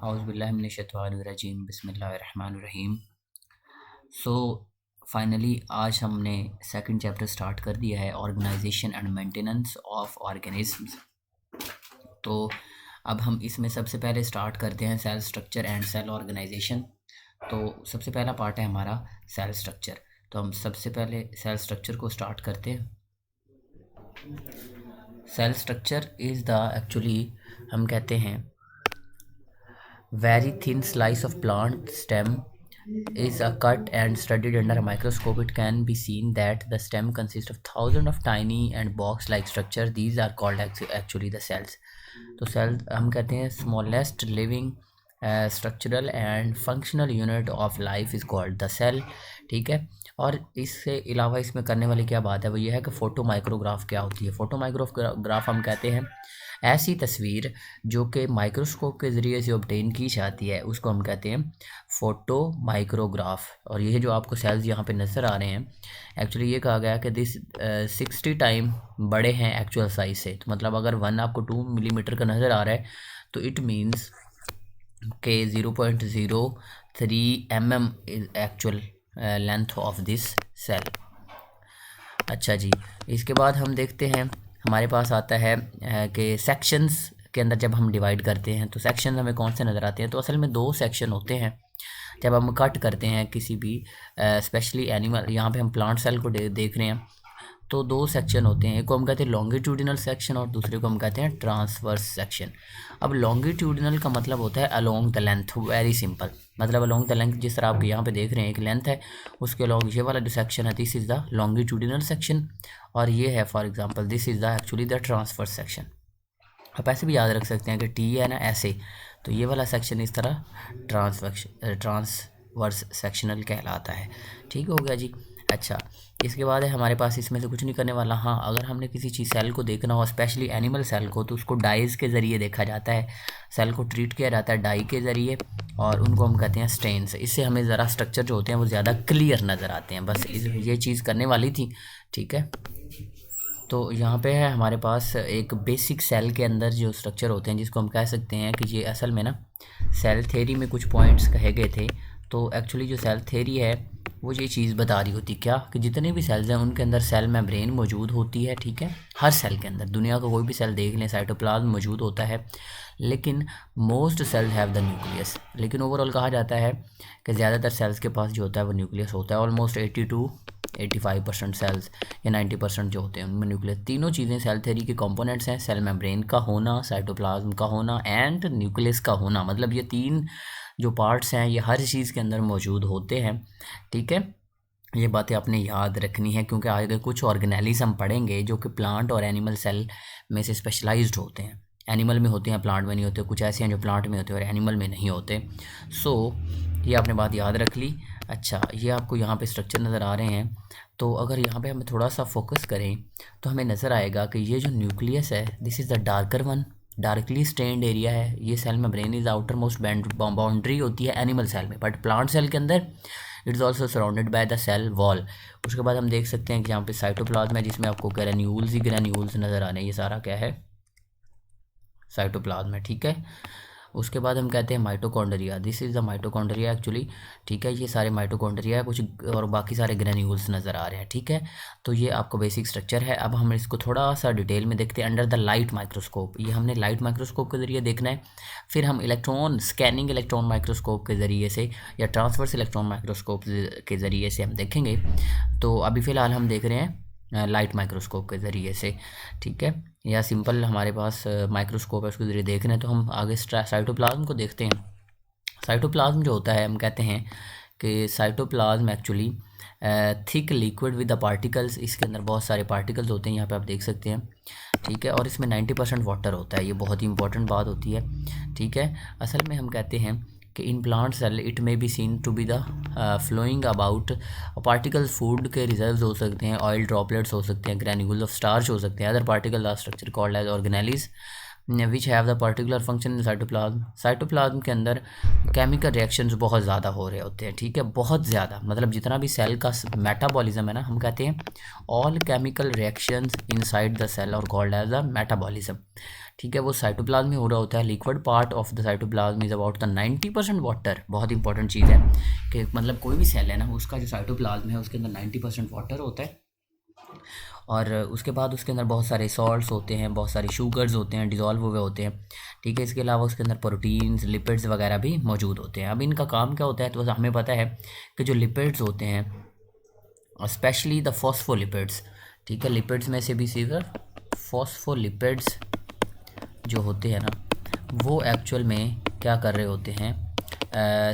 औज़ुबिल्लाहि मिनश्शैतानिर्रजीम बिस्मिल्लाहिर्रहमानिर्रहीम। So finally आज हमने सेकंड चैप्टर स्टार्ट कर दिया है, organisation and maintenance of organisms. तो अब हम इसमें सबसे पहले स्टार्ट करते हैं cell structure and cell organisation. तो सबसे पहला पार्ट है हमारा सेल स्ट्रक्चर। तो हम सबसे पहले सेल स्ट्रक्चर को स्टार्ट करते हैं। Cell structure is the actually हम कहते हैं very thin slice of plant stem is cut and studied under a microscope. It can be seen that the stem consists of thousands of tiny and box-like structures. These are called actually the cells. तो cell हम कहते हैं smallest living structural and functional unit of life is called the cell। ठीक है। और इससे अलावा इसमें करने वाली क्या बात है वो ये है कि फ़ोटो माइक्रोग्राफ क्या होती है। फ़ोटो माइक्रोग्राफ हम कहते हैं ऐसी तस्वीर जो कि माइक्रोस्कोप के ज़रिए से ऑब्टेन की जाती है उसको हम कहते हैं फ़ोटो माइक्रोग्राफ। और ये जो आपको सेल्स यहाँ पे नज़र आ रहे हैं एक्चुअली ये कहा गया कि दिस 60 टाइम बड़े हैं एक्चुअल साइज से। तो मतलब अगर 1 आपको 2 मिलीमीटर का नज़र आ रहा है तो इट मीन्स के 0.03 mm is actual length of this cell. अच्छा जी, इसके बाद हम देखते हैं हमारे पास आता है कि सेक्शंस के अंदर जब हम डिवाइड करते हैं तो सेक्शन हमें कौन से नज़र आते हैं। तो असल में 2 सेक्शन होते हैं जब हम कट करते हैं किसी भी स्पेशली एनिमल। यहाँ पे हम प्लांट सेल को देख रहे हैं तो 2 सेक्शन होते हैं, एक को हम कहते हैं लॉन्गिट्यूडिनल सेक्शन और दूसरे को हम कहते हैं ट्रांसवर्स सेक्शन। अब लॉन्गिट्यूडिनल का मतलब होता है along the length, very simple. मतलब अलोंग द लेंथ जिस तरह आप यहाँ पे देख रहे हैं एक लेंथ है उसके अलोंग ये वाला जो सेक्शन है this is the longitudinal section और ये है for example this is the actually the transverse section. आप ऐसे भी याद रख सकते हैं कि टी है ना ऐसे, तो ये वाला सेक्शन इस तरह ट्रांसवर्स सेक्शनल कहलाता है। ठीक हो गया जी। अच्छा, इसके बाद है हमारे पास इसमें से कुछ नहीं करने वाला। हाँ, अगर हमने किसी चीज़ सेल को देखना हो स्पेशली एनिमल सेल को तो उसको डाइज के ज़रिए देखा जाता है। सेल को ट्रीट किया जाता है डाई के ज़रिए और उनको हम कहते हैं स्टेन्स। इससे हमें ज़रा स्ट्रक्चर जो होते हैं वो ज़्यादा क्लियर नज़र आते हैं। बस ये चीज़ करने वाली थी। ठीक है। तो यहाँ पे है हमारे पास एक बेसिक सेल के अंदर जो स्ट्रक्चर होते हैं जिसको हम कह सकते हैं कि ये असल में ना सेल थ्योरी में कुछ पॉइंट्स कहे गए थे। तो एक्चुअली जो सेल थ्योरी है वो ये चीज़ बता रही होती क्या कि जितने भी सेल्स हैं उनके अंदर सेल मेम्ब्रेन मौजूद होती है। ठीक है, हर सेल के अंदर दुनिया का कोई भी सेल देख लें साइटोप्लाज्म मौजूद होता है, लेकिन most cell have the nucleus. लेकिन ओवरऑल कहा जाता है कि ज़्यादातर सेल्स के पास जो होता है वो न्यूक्लियस होता है। ऑलमोस्ट 85% सेल्स या 90% जो होते हैं उनमें न्यूक्लियस। तीनों चीज़ें सेल थ्योरी के कंपोनेंट्स हैं, सेल मेम्ब्रेन का होना, साइटोप्लाज्म का होना एंड न्यूक्लियस का होना। मतलब ये 3 जो पार्ट्स हैं ये हर चीज़ के अंदर मौजूद होते हैं। ठीक है, ये बातें आपने याद रखनी है क्योंकि आगे कुछ ऑर्गेनेलिज़ हम पढ़ेंगे जो कि प्लांट और एनिमल सेल में से स्पेशलाइज्ड होते हैं। एनिमल में होते हैं, प्लांट में नहीं होते। कुछ ऐसे हैं जो प्लांट में होते हैं और एनिमल में नहीं होते। सो ये आपने बात याद रख ली। अच्छा, ये आपको यहाँ पे स्ट्रक्चर नज़र आ रहे हैं। तो अगर यहाँ पे हमें थोड़ा सा फोकस करें तो हमें नज़र आएगा कि ये जो न्यूक्लियस है this is the darker one, darkly stained area है। ये cell membrane is outer most boundary होती है एनिमल सेल में, बट प्लांट सेल के अंदर it is also surrounded by the cell wall. उसके बाद हम देख सकते हैं कि यहाँ पे साइटोप्लाज्म है जिसमें आपको ग्रेन्यूल्स ही ग्रेन्यूल्स नज़र आ रहे हैं। ये सारा क्या है, साइटोप्लाज्म है। ठीक है, उसके बाद हम कहते हैं mitochondria, this is the mitochondria actually. ठीक है, ये सारे माइटोकॉन्ड्रिया है कुछ और बाकी सारे ग्रेन्यूल्स नज़र आ रहे हैं। ठीक है, तो ये आपको बेसिक स्ट्रक्चर है। अब हम इसको थोड़ा सा डिटेल में देखते हैं अंडर द लाइट माइक्रोस्कोप। ये हमने लाइट माइक्रोस्कोप के ज़रिए देखना है, फिर हम इलेक्ट्रॉन स्कैनिंग इलेक्ट्रॉन माइक्रोस्कोप के ज़रिए से या ट्रांसवर्स इलेक्ट्रॉन माइक्रोस्कोप के ज़रिए से हम देखेंगे। तो अभी फ़िलहाल हम देख रहे हैं लाइट माइक्रोस्कोप के ज़रिए से। ठीक है, या सिंपल हमारे पास माइक्रोस्कोप है उसके ज़रिए देख रहे हैं। तो हम आगे साइटोप्लाज्म को देखते हैं। साइटोप्लाज्म जो होता है हम कहते हैं कि cytoplasm actually thick liquid with the particles, इसके अंदर बहुत सारे पार्टिकल्स होते हैं, यहाँ पे आप देख सकते हैं। ठीक है, और इसमें 90% वाटर होता है। ये बहुत ही इंपॉर्टेंट बात होती है। ठीक है, असल में हम कहते हैं कि in plant cell it may be seen to be the flowing about particles, food के रिजर्व्स हो सकते हैं, ऑयल ड्रॉपलेट्स हो सकते हैं, ग्रैन्यूल ऑफ स्टार्च हो सकते हैं, other particle are structure called as organelles which have the particular function in cytoplasm. Cytoplasm के अंदर केमिकल रिएक्शंस बहुत ज़्यादा हो रहे होते हैं, ठीक है, बहुत ज़्यादा, मतलब जितना भी सेल का मेटाबॉलिज्म है ना, हम कहते हैं all chemical reactions inside the cell are called as the metabolism, ठीक है, वो साइटोप्लाज्म में हो रहा होता है। Liquid part of the cytoplasm is about the 90% water. बहुत इंपॉर्टेंट चीज़ है कि मतलब कोई भी सेल है ना, उसका जो साइटोप्लाज्म है उसके अंदर 90% वाटर होता है, और उसके बाद उसके अंदर बहुत सारे सॉल्ट्स होते हैं, बहुत सारे शुगर्स होते हैं, डिज़ोल्व हुए होते हैं, ठीक है। इसके अलावा उसके अंदर प्रोटीन्स, लिपिड्स वगैरह भी मौजूद होते हैं। अब इनका काम क्या होता है, तो हमें पता है कि जो लिपिड्स होते हैं, स्पेशली द फॉस्फोलिपिड्स, ठीक है, लिपिड्स में से भी सिर्फ फॉस्फोलिपिड्स जो होते हैं ना, वो एक्चुअल में क्या कर रहे होते हैं,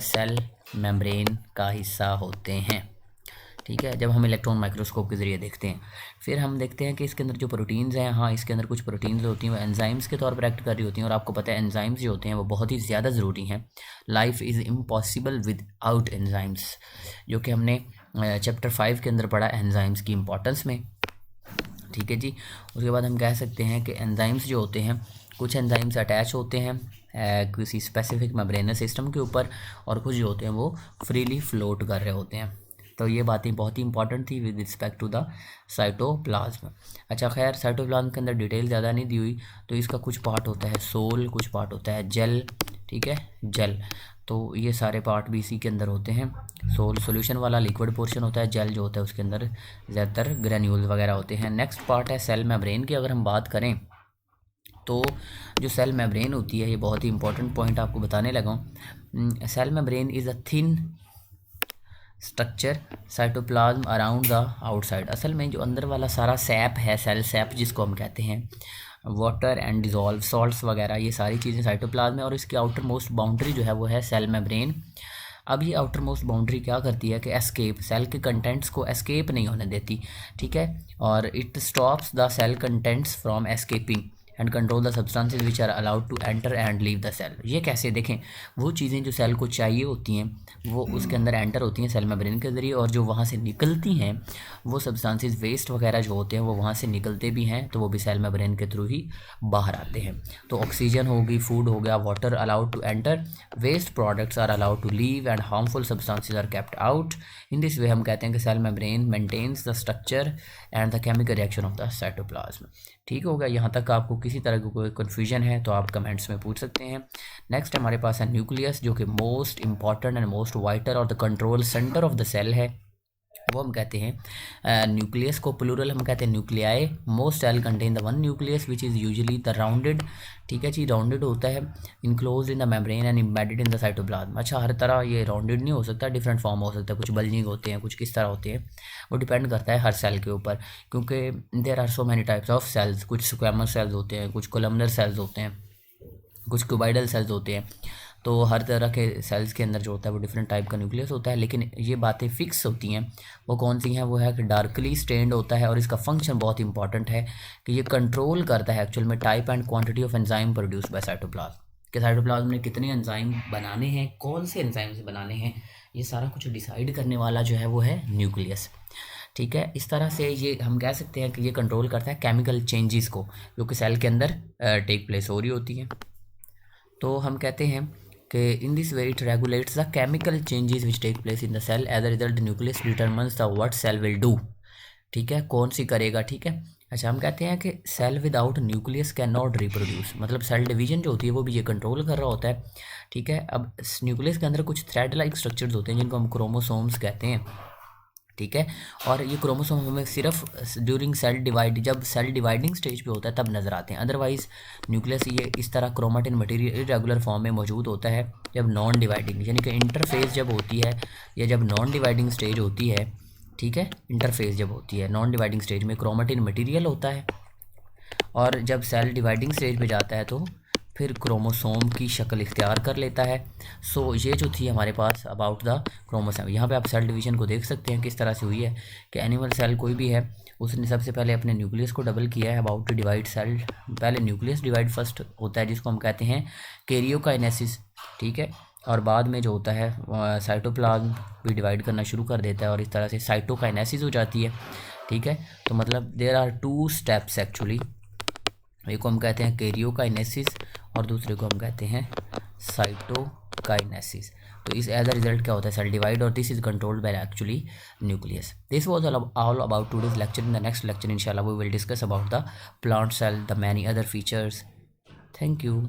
सेल मेम्ब्रेन का हिस्सा होते हैं, ठीक है, जब हम इलेक्ट्रॉन माइक्रोस्कोप के ज़रिए देखते हैं। फिर हम देखते हैं कि इसके अंदर जो प्रोटीन्स हैं, हाँ, इसके अंदर कुछ प्रोटीन्स होती हैं, वो एंजाइम्स के तौर पर एक्ट कर रही होती हैं, और आपको पता है एंजाइम्स जो होते हैं वो बहुत ही ज़्यादा ज़रूरी हैं। Life is impossible without enzymes, जो कि हमने चैप्टर 5 के अंदर पढ़ा एंजाइम्स की इंपॉर्टेंस में, ठीक है जी। उसके बाद हम कह सकते हैं कि एंजाइम्स जो होते हैं, कुछ एंजाइम्स अटैच होते हैं किसी स्पेसिफिक मेम्ब्रेनस सिस्टम के ऊपर, और कुछ जो होते हैं वो फ्रीली फ्लोट कर रहे होते हैं। तो ये बातें बहुत ही इंपॉर्टेंट थी with respect to the cytoplasm. अच्छा, खैर, साइटोप्लाज्म के अंदर डिटेल ज़्यादा नहीं दी हुई, तो इसका कुछ पार्ट होता है सोल, कुछ पार्ट होता है जेल, ठीक है, जेल, तो ये सारे पार्ट भी इसी के अंदर होते हैं। सोल सॉल्यूशन वाला लिक्विड पोर्शन होता है, जेल जो होता है उसके अंदर ज़्यादातर ग्रेन्यूल्स वगैरह होते हैं। नेक्स्ट पार्ट है सेल मेम्ब्रेन की। अगर हम बात करें तो जो सेल मेम्ब्रेन होती है, ये बहुत ही इंपॉर्टेंट पॉइंट आपको बताने लगा हूँ। Cell membrane is a thin structure cytoplasm around the outside. असल में जो अंदर वाला सारा सैप है, सेल सैप जिसको हम कहते हैं, वाटर एंड डिज़ोल्व सॉल्ट्स वगैरह, ये सारी चीज़ें साइटोप्लाज्म में, और इसकी आउटर मोस्ट बाउंड्री जो है वो है सेल मेम्ब्रेन। अब ये आउटर मोस्ट बाउंड्री क्या करती है कि एस्केप, सेल के कंटेंट्स को एस्केप नहीं होने देती, ठीक है, और it stops the cell contents from escaping and control the substances which are allowed to enter and leave the cell. ये कैसे, देखें, वो चीज़ें जो सेल को चाहिए होती हैं वो उसके अंदर एंटर होती हैं सेल मेम्ब्रेन के ज़रिए, और जो वहाँ से निकलती हैं वो सब्सटेंसेस वेस्ट वगैरह जो होते हैं वो वहाँ से निकलते भी हैं, तो वो भी सेल मेम्ब्रेन के थ्रू ही बाहर आते हैं। तो ऑक्सीजन होगी, फूड हो गया, water allowed to enter, waste products are allowed to leave and harmful substances are kept out. In this way हम कहते हैं कि cell membrane maintains the structure and the chemical reaction of the cytoplasm. ठीक हो गया, यहाँ तक आपको किसी तरह की कोई कन्फ्यूजन है तो आप कमेंट्स में पूछ सकते हैं। नेक्स्ट हमारे पास है न्यूक्लियस, जो कि most important and most vital और the control centre of the cell है, वो हम कहते हैं न्यूक्लियस को प्लूरल हम कहते हैं nuclei. Most cell contain the one nucleus which is usually the rounded, ठीक है जी, राउंडेड होता है, enclose in the membrane and embedded in the cytoplasm. अच्छा, हर तरह ये राउंडेड नहीं हो सकता, डिफरेंट फॉर्म हो सकता है, कुछ बल्जिंग होते हैं, कुछ किस तरह होते हैं, वो डिपेंड करता है हर सेल के ऊपर, क्योंकि there are so many types of cells, कुछ स्क्वैमस सेल्स होते हैं, कुछ कोलमनर सेल्स होते हैं, कुछ क्यूबाइडल सेल्स होते हैं, तो हर तरह के सेल्स के अंदर जो होता है वो डिफरेंट टाइप का न्यूक्लियस होता है। लेकिन ये बातें फिक्स होती हैं, वो कौन सी हैं, वो है कि डार्कली स्टेन्ड होता है, और इसका फंक्शन बहुत इंपॉर्टेंट है कि ये कंट्रोल करता है एक्चुअल में type and quantity of enzyme produce by cytoplasm, कि साइटोप्लाज्म ने कितने एंजाइम बनाने हैं, कौन से एंजाइम्स बनाने हैं, ये सारा कुछ डिसाइड करने वाला जो है वो है न्यूक्लियस, ठीक है। इस तरह से ये हम कह सकते हैं कि ये कंट्रोल करता है केमिकल चेंजेस को जो कि सेल के अंदर टेक प्लेस हो रही होती हैं। तो हम कहते हैं कि in this way it regulates the chemical changes which take place in the cell, as a result the nucleus determines the what cell will do, ठीक है, कौन सी करेगा, ठीक है। अच्छा, हम कहते हैं कि cell without nucleus can not reproduce, मतलब सेल डिवीजन जो होती है वो भी ये कंट्रोल कर रहा होता है, ठीक है। अब न्यूक्लियस के अंदर कुछ थ्रेड लाइक स्ट्रक्चर्स होते हैं जिनको हम क्रोमोसोम्स कहते हैं, ठीक है, और ये क्रोमोसोम हमें सिर्फ ड्यूरिंग सेल डिवाइड, जब सेल डिवाइडिंग स्टेज पे होता है तब नज़र आते हैं, अदरवाइज़ न्यूक्लियस ये इस तरह क्रोमेटिन मटेरियल इरेगुलर फॉर्म में मौजूद होता है जब नॉन डिवाइडिंग, यानी कि इंटरफेस जब होती है या जब नॉन डिवाइडिंग स्टेज होती है, ठीक है, इंटरफेस जब होती है नॉन डिवाइडिंग स्टेज में क्रोमेटिन मटेरियल होता है, और जब सेल डिवाइडिंग स्टेज पे जाता है तो फिर क्रोमोसोम की शक्ल इख्तियार कर लेता है। सो ये जो थी हमारे पास अबाउट द क्रोमोसोम, यहाँ पे आप सेल डिवीजन को देख सकते हैं किस तरह से हुई है कि एनिमल सेल कोई भी है उसने सबसे पहले अपने न्यूक्लियस को डबल किया है अबाउट टू डिवाइड सेल, पहले न्यूक्लियस डिवाइड फर्स्ट होता है जिसको हम कहते हैं कैरियोकाइनेसिस, ठीक है, और बाद में जो होता है साइटोप्लाज्म भी डिवाइड करना शुरू कर देता है और इस तरह से साइटोकाइनेसिस हो जाती है, ठीक है। तो मतलब देयर आर 2 स्टेप्स एक्चुअली एक को हम कहते हैं कैरियोकाइनेसिस और दूसरे को हम कहते हैं साइटोकाइनेसिस। तो इस एज अ रिजल्ट क्या होता है, सेल डिवाइड, और this is controlled by actually nucleus. This was all about today's lecture. In the next lecture इंशाल्लाह we will discuss about the plant cell, the many other features. Thank you.